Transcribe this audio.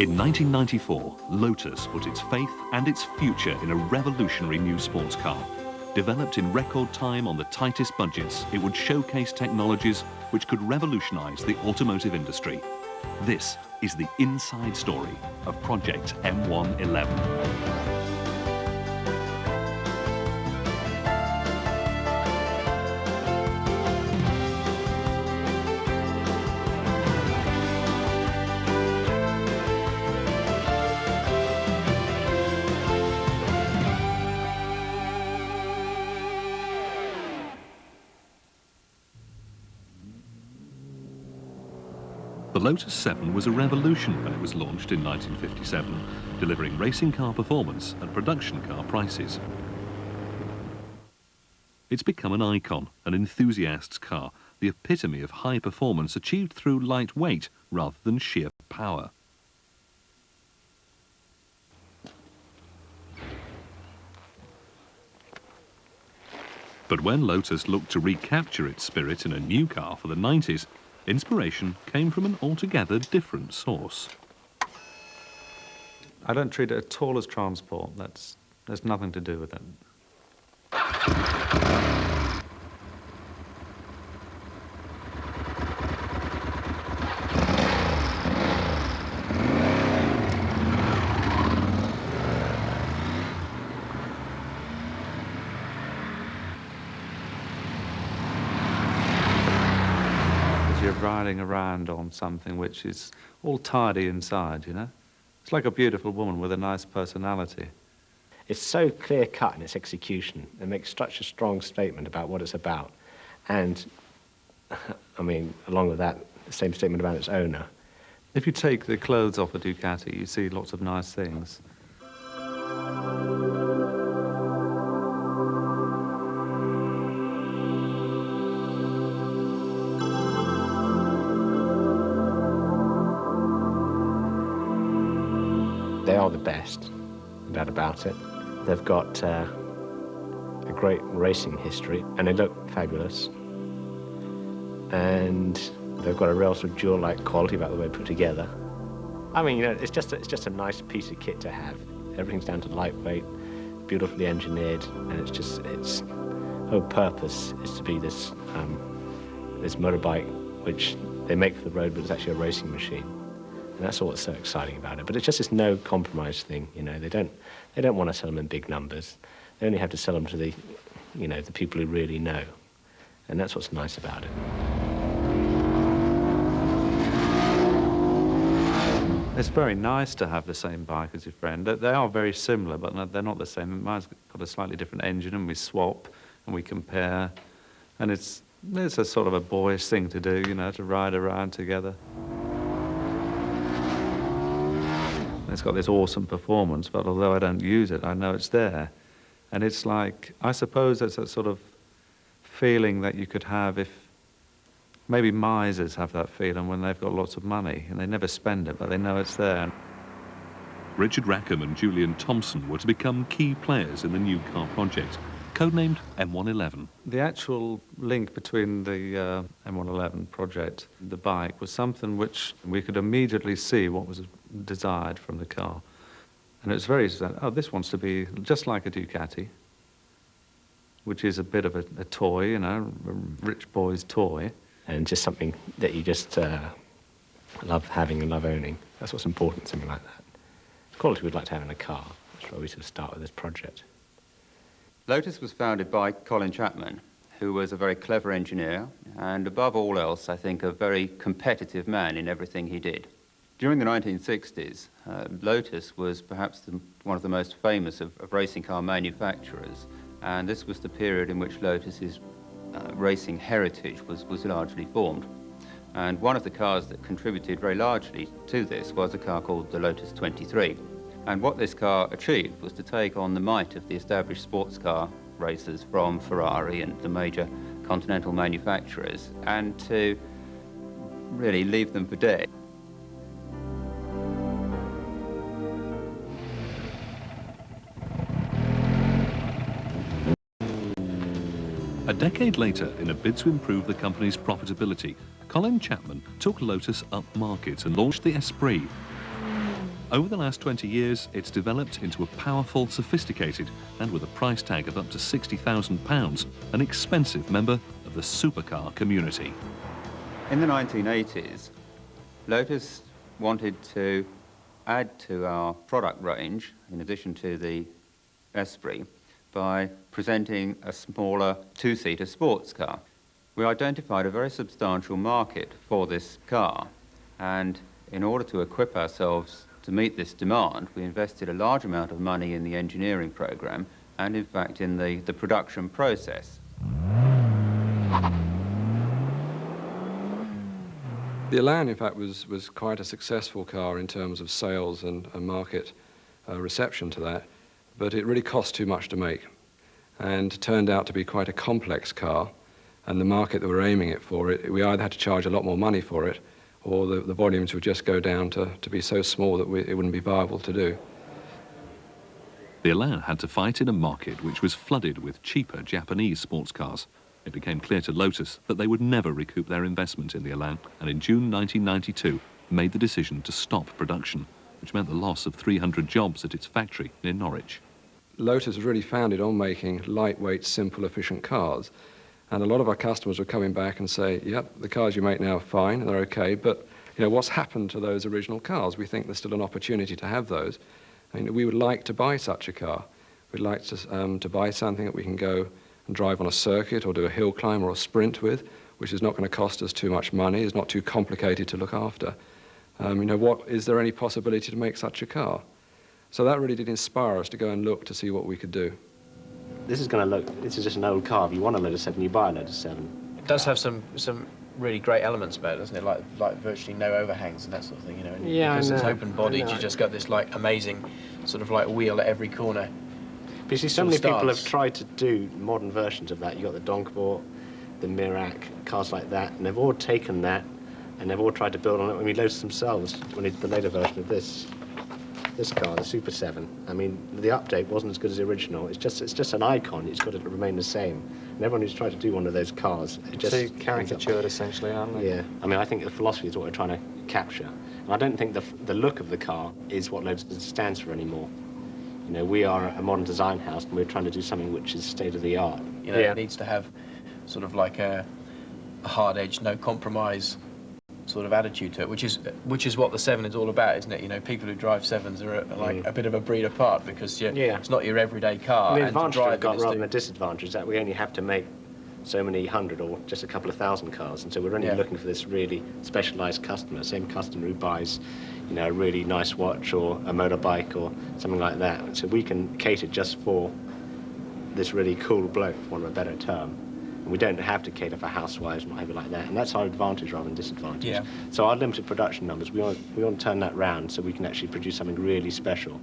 In 1994, Lotus put its faith and its future in a revolutionary new sports car. Developed in record time on the tightest budgets, it would showcase technologies which could revolutionize the automotive industry. This is the inside story of Project M111. The Lotus 7 was a revolution when it was launched in 1957, delivering racing car performance and production car prices. It's become an icon, an enthusiast's car, the epitome of high performance achieved through lightweight rather than sheer power. But when Lotus looked to recapture its spirit in a new car for the 90s, inspiration came from an altogether different source. I don't treat it at all as transport. There's nothing to do with it. You're riding around on something which is all tidy inside, you know? It's like a beautiful woman with a nice personality. It's so clear-cut in its execution. It makes such a strong statement about what it's about. And, I mean, along with that, the same statement about its owner. If you take the clothes off a Ducati, you see lots of nice things. They are the best, no doubt about it. They've got a great racing history, and they look fabulous. And they've got a real sort of jewel-like quality about the way put together. I mean, you know, it's just a nice piece of kit to have. Everything's down to lightweight, beautifully engineered, and its whole purpose is to be this this motorbike which they make for the road, but it's actually a racing machine. And that's all that's so exciting about it. But it's just this no compromise thing, you know. They don't want to sell them in big numbers. They only have to sell them to the, you know, the people who really know. And that's what's nice about it. It's very nice to have the same bike as your friend. They are very similar, but they're not the same. Mine's got a slightly different engine, and we swap and we compare. And it's a sort of a boyish thing to do, you know, to ride around together. It's got this awesome performance, but although I don't use it, I know it's there. And it's like, I suppose it's a sort of feeling that you could have if, maybe misers have that feeling when they've got lots of money, and they never spend it, but they know it's there. Richard Rackham and Julian Thompson were to become key players in the new car project, codenamed M111. The actual link between the M111 project and the bike was something which we could immediately see what was desired from the car. And it was very, oh, this wants to be just like a Ducati, which is a bit of a toy, you know, a rich boy's toy. And just something that you just love having and love owning. That's what's important, something like that. Quality we'd like to have in a car. That's where we sort of start with this project. Lotus was founded by Colin Chapman, who was a very clever engineer and, above all else, I think, a very competitive man in everything he did. During the 1960s, Lotus was perhaps one of the most famous of racing car manufacturers, and this was the period in which Lotus's racing heritage was largely formed. And one of the cars that contributed very largely to this was a car called the Lotus 23. And what this car achieved was to take on the might of the established sports car racers from Ferrari and the major continental manufacturers, and to really leave them for dead. A decade later, in a bid to improve the company's profitability, Colin Chapman took Lotus up market and launched the Esprit. Over the last 20 years, it's developed into a powerful, sophisticated, and with a price tag of up to £60,000, an expensive member of the supercar community. In the 1980s, Lotus wanted to add to our product range, in addition to the Esprit, by presenting a smaller two-seater sports car. We identified a very substantial market for this car, and in order to equip ourselves to meet this demand, we invested a large amount of money in the engineering program and, in fact, in the production process. The Elan, in fact, was quite a successful car in terms of sales and market reception to that, but it really cost too much to make and turned out to be quite a complex car, and the market that we're aiming it for, we either had to charge a lot more money for it, or the volumes would just go down to be so small that it wouldn't be viable to do. The Elan had to fight in a market which was flooded with cheaper Japanese sports cars. It became clear to Lotus that they would never recoup their investment in the Elan, and in June 1992 made the decision to stop production, which meant the loss of 300 jobs at its factory near Norwich. Lotus was really founded on making lightweight, simple, efficient cars. And a lot of our customers were coming back and say, yep, the cars you make now are fine, they're okay, but what's happened to those original cars? We think there's still an opportunity to have those. We would like to buy such a car. We'd like to buy something that we can go and drive on a circuit or do a hill climb or a sprint with, which is not going to cost us too much money, is not too complicated to look after. Is there any possibility to make such a car? So that really did inspire us to go and look to see what we could do. This is just an old car. If you want a Lotus 7, you buy a Lotus 7. It does have some really great elements about it, doesn't it? Like virtually no overhangs and that sort of thing, And yeah, because it's open-bodied, you just got this like amazing sort of like wheel at every corner. But you see, so many people have tried to do modern versions of that. You've got the Donkbot, the Mirac, cars like that, and they've all taken that and they've all tried to build on it. Lotus themselves, when they did the later version of this car, the Super 7, the update wasn't as good as the original. It's just an icon. It's got to remain the same. And everyone who's tried to do one of those cars, it just so caricatured essentially, aren't they? Yeah. I think the philosophy is what we're trying to capture. And I don't think the look of the car is what Lotus stands for anymore. We are a modern design house, and we're trying to do something which is state of the art. It needs to have sort of like a hard edge, no compromise sort of attitude to it, which is what the 7 is all about, isn't it? People who drive 7s are like a bit of a breed apart because it's not your everyday car. The advantage we've got rather than the disadvantage is that we only have to make so many hundred or just a couple of thousand cars, and so we're only looking for this really specialised customer, same customer who buys, a really nice watch or a motorbike or something like that. And so we can cater just for this really cool bloke, for want of a better term. We don't have to cater for housewives and whatever like that, and that's our advantage rather than disadvantage. Yeah. So our limited production numbers, we want to turn that round so we can actually produce something really special.